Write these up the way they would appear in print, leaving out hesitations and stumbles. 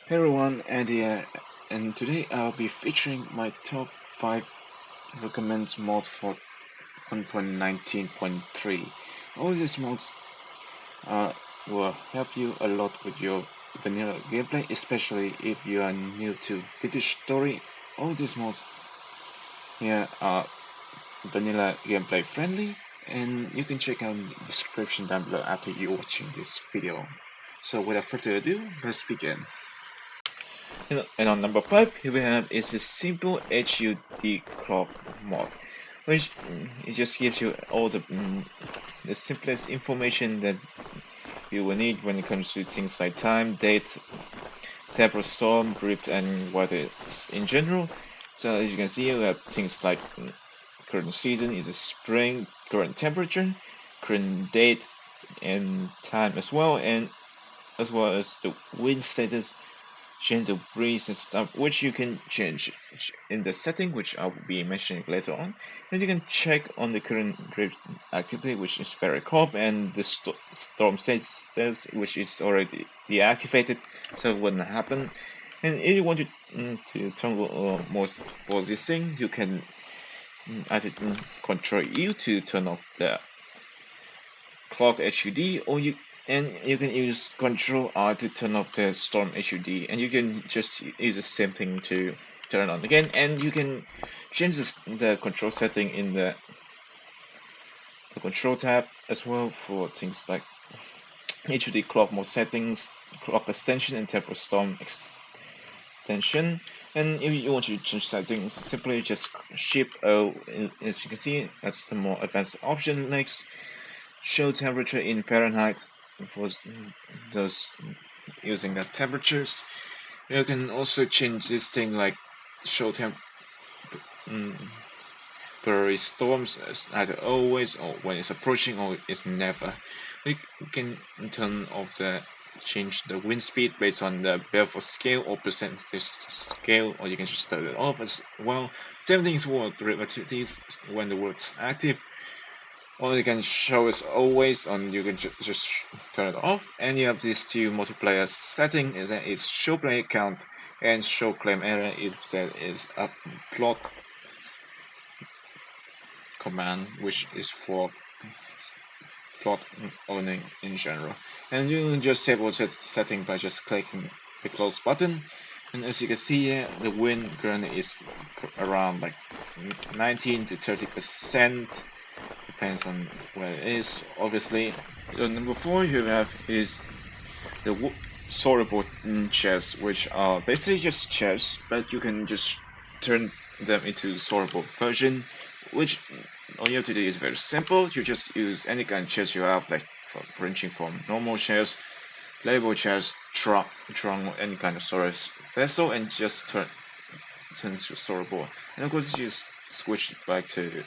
Hey everyone, Andy here, and today I'll be featuring my top 5 recommends mod for 1.19.3. All these mods uh, will help you a lot with your vanilla gameplay, especially if you are new to video story. All these mods here are vanilla gameplay friendly, and you can check out the description down below after you watching this video. So without further ado, let's begin. And on number 5, here we have is a simple HUD Clock Mod, which it just gives you all the simplest information that you will need when it comes to things like time, date, temperature, storm, drift, and weather in general. So as you can see, we have things like current season is a spring, current temperature, current date, and time as well, and as well as the wind status, change the breeze and stuff, which you can change in the setting, which I will be mentioning later on. And you can check on the current drift activity, which is very cold, and the storm status, which is already deactivated, so it wouldn't happen. And if you want to toggle more for this thing, you can either control U to turn off the clock HUD, or you can use Control R to turn off the Storm HUD, and you can just use the same thing to turn on again. And you can change the control setting in the control tab as well for things like HUD clock mode settings, clock extension, and temporal storm extension. And if you want to change settings, simply just Shift O. As you can see, that's some more advanced option. Next, show temperature in Fahrenheit for those using the temperatures. You can also change this thing like show temporary storms as either always or when it's approaching or it's never. We can turn off the change the wind speed based on the Belfort scale or percentage scale, or you can just turn it off as well. Same things for activities when the word is active. Or you can show as always on you can just turn it off, and you have these two multiplayer setting, and then it's show player count and show claim area if there is a plot command, which is for plot owning in general. And you can just save all that setting by just clicking the close button. And as you can see here, the wind currently is around like 19 to 30%. Depends on where it is, obviously. So number 4 you have is the sortable chests, which are basically just chests, but you can just turn them into sortable version, which all you have to do is very simple. You just use any kind of chest you have, like ranging from normal chests, label chests, trunk, any kind of storage vessel, and just turn to sortable. And of course, you just switch back to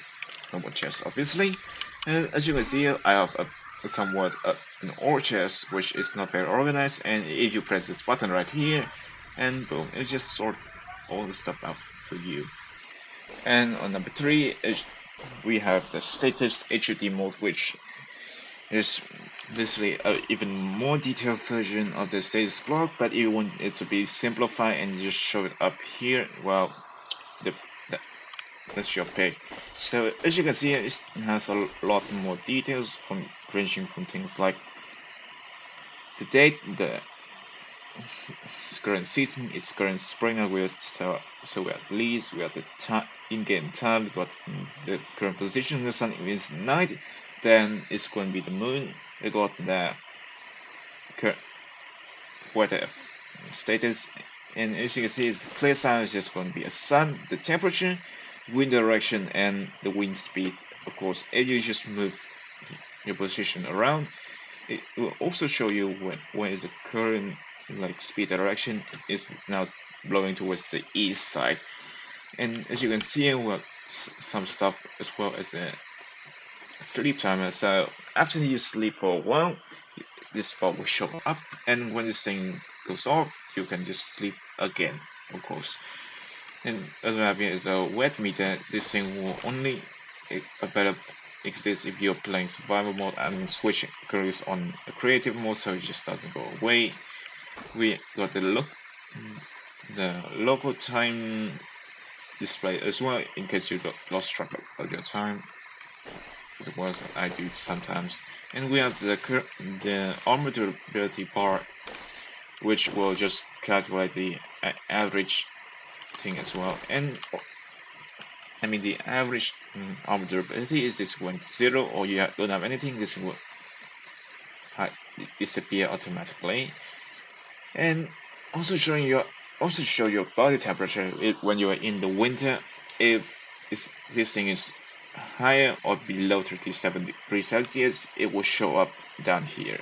normal chest, obviously. And as you can see, I have somewhat an ore chest, which is not very organized. And if you press this button right here, and boom, it just sort all the stuff out for you. And on number 3, we have the status HUD mode, which is basically an even more detailed version of the status block. But if you want it to be simplified and just show it up here, well, the that's your pick. So as you can see, it has a lot more details from ranging from things like the date, the current season is current spring, and so we have leaves, we have the in-game time, we got the current position of the sun. If it's night, then it's going to be the moon. We got the current weather status, and as you can see, it's clear sign is just going to be a sun, the temperature, wind direction, and the wind speed. Of course, if you just move your position around, it will also show you when is the current like speed direction is now blowing towards the east side. And as you can see, well, some stuff as well as a sleep timer. So after you sleep for a while, this fog will show up, and when this thing goes off, you can just sleep again, of course. And other idea is a wet meter. This thing will only available exist if you're playing survival mode and switch careers on a creative mode, so it just doesn't go away. We got the look the local time display as well, in case you lost track of your time, as well as I do sometimes. And we have the armor durability bar, which will just calculate the average thing as well. And I mean the average armor durability is this going to 0, or you don't have anything, this will disappear automatically. And also show your body temperature when you are in the winter. If this thing is higher or below 37 degrees Celsius, it will show up down here.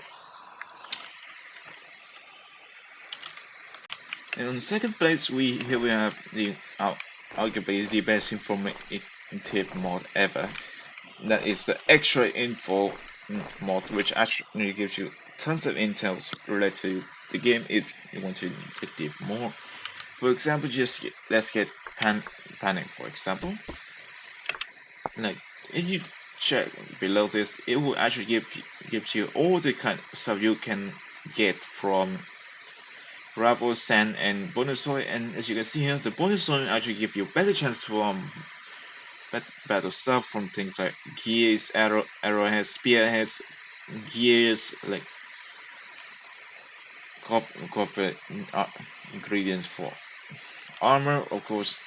And on second place, here we have the arguably the best informative mod ever. That is the extra info mod, which actually gives you tons of intels related to the game if you want to dig more. For example, let's get panic, for example. Like, if you check below this, it will actually gives you all the kind of stuff you can get from gravel, sand, and bonus soil. And as you can see here, the bonus soil actually give you better chance from battle stuff from things like gears, arrowheads, spearheads, gears, like copper ingredients for armor, of course.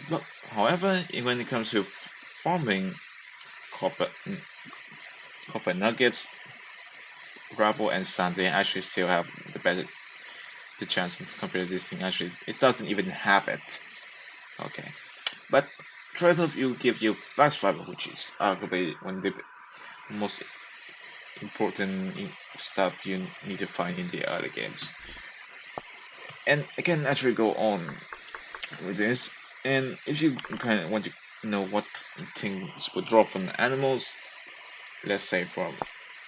But however, when it comes to farming copper nuggets, gravel, and sand, they actually still have the chances compared to this thing. Actually, it doesn't even have it. Okay, but trade-off will give you fast travel, which is arguably one of the most important stuff you need to find in the early games. And I can actually go on with this. And if you kind of want to know what things would drop from animals, let's say from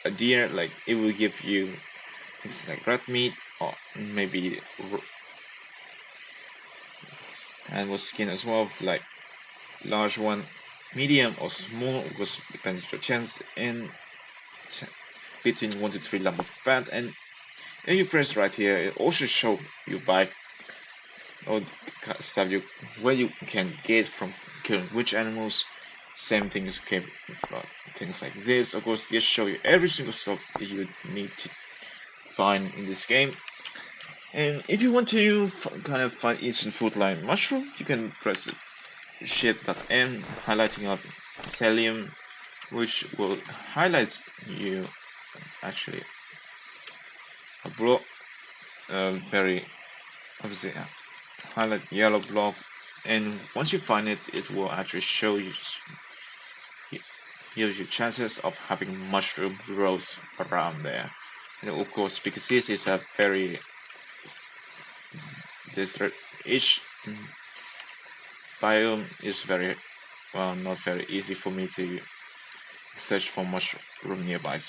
a deer, like it will give you things like red meat or maybe animal skin as well, like large one, medium or small, because depends on your chance, and between 1 to 3 lump of fat. And if you press right here, it also show you by all the stuff where you can get from killing which animals. Same thing is okay for things like this. Of course, this show you every single stuff that you need to find in this game. And if you want to kind of find instant food like mushroom, you can press the shift.m, highlighting up psyllium, which will highlight you actually a block, very obviously highlight yellow block, and once you find it, it will actually show you gives you chances of having mushroom growth around there. And of course, because this is a very each biome is very not very easy for me to search for mushroom nearby.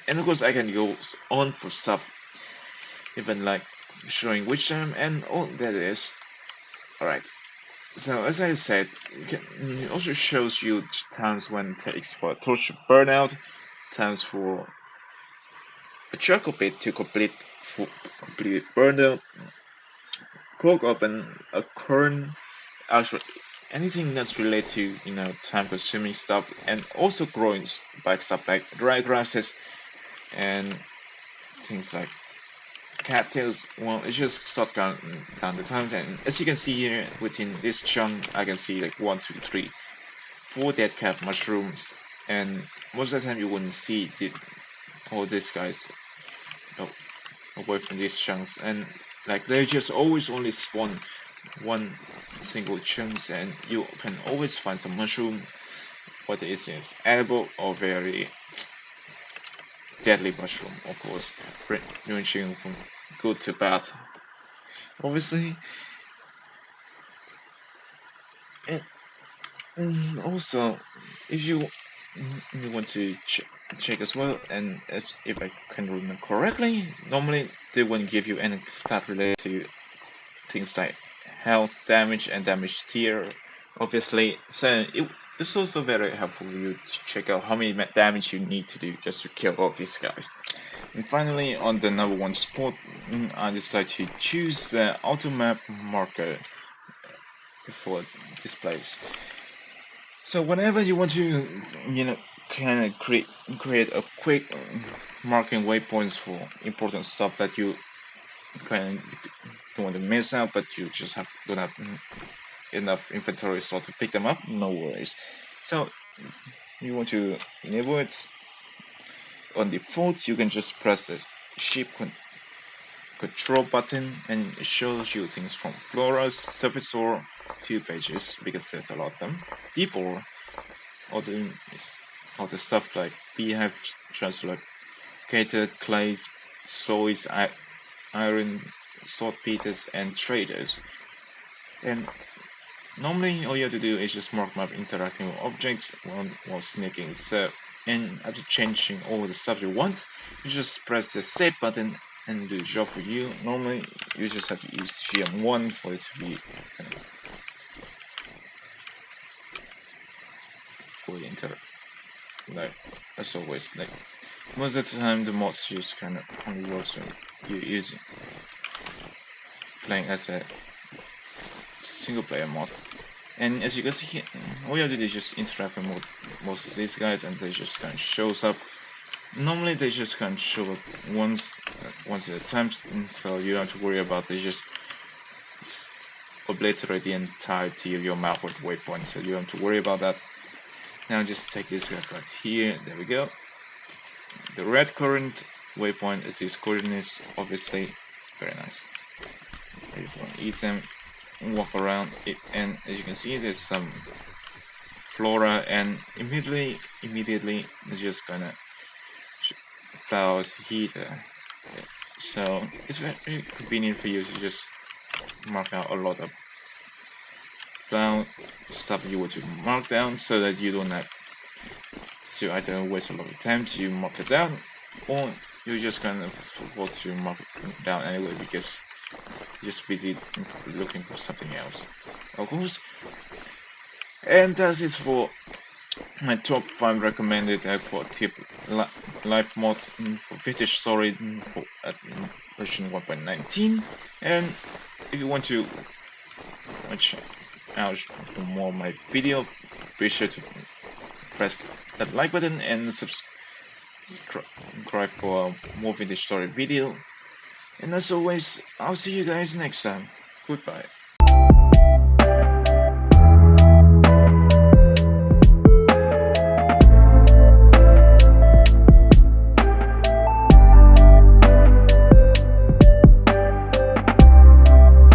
And of course, I can go on for stuff, even like showing which time, and oh, there it is. Alright, so as I said, it also shows you times when it takes for a torch burnout, times for a charcoal pit to complete burnout, coke open, a current, actually anything that's related to time consuming stuff, and also growing by stuff like dry grasses and things like cattails. Well, it's just start counting down the times, and as you can see here within this chunk, I can see like 1, 2, 3, 4 dead cat mushrooms, and most of the time you wouldn't see all these guys away from these chunks, and like they just always only spawn one single chunks, and you can always find some mushroom, whether it is edible or very deadly mushroom, of course, ranging from good to bad, obviously. And also, if you want to check as well, and if I can remember correctly, normally they won't give you any stat related to things like health, damage, and damage tier, obviously. So it's also very helpful for you to check out how many damage you need to do just to kill all these guys. And finally, on the number 1 spot, I decided to choose the auto map marker for this place. So whenever you want to, kind of create a quick marking waypoints for important stuff that you kind of don't want to miss out, but you just don't have enough inventory slot to pick them up, no worries. So you want to enable it. On default, you can just press the ship control button and it shows you things from Flora's surface or 2 pages, because there's a lot of them. People, all the stuff like beehive, translocator, clays, soils, iron, saltpeters, and traders. And normally all you have to do is just mark map interacting with objects while sneaking. So, and after changing all the stuff you want, you just press the save button and do the job for you. Normally you just have to use GM1 for it to be fully like as always, like most of the time the mods just kind of only works when you're using playing as a single player mod. And as you can see, all you have to do is just interact with most of these guys, and they just kind of shows up. Normally they just kind of show up once at a time, so you don't have to worry about they just obliterate the entirety of your map with waypoints, so you don't have to worry about that. Now just take this guy right here, there we go. The red current waypoint is these coordinates, obviously, very nice. I just want to eat them, walk around it, and as you can see there's some flora, and immediately it's just gonna flowers here. So it's very convenient for you to just mark out a lot of flower stuff you want to mark down, so that you don't have to either waste a lot of time to mark it down, or you're just kind of forgot to mark it down anyway because you're just busy looking for something else, of course. And that's it for my top 5 recommended quad tip life mod for vintage story at version 1.19. And if you want to watch out for more of my video, be sure to press that like button and subscribe for more vintage story video. And as always, I'll see you guys next time. Goodbye.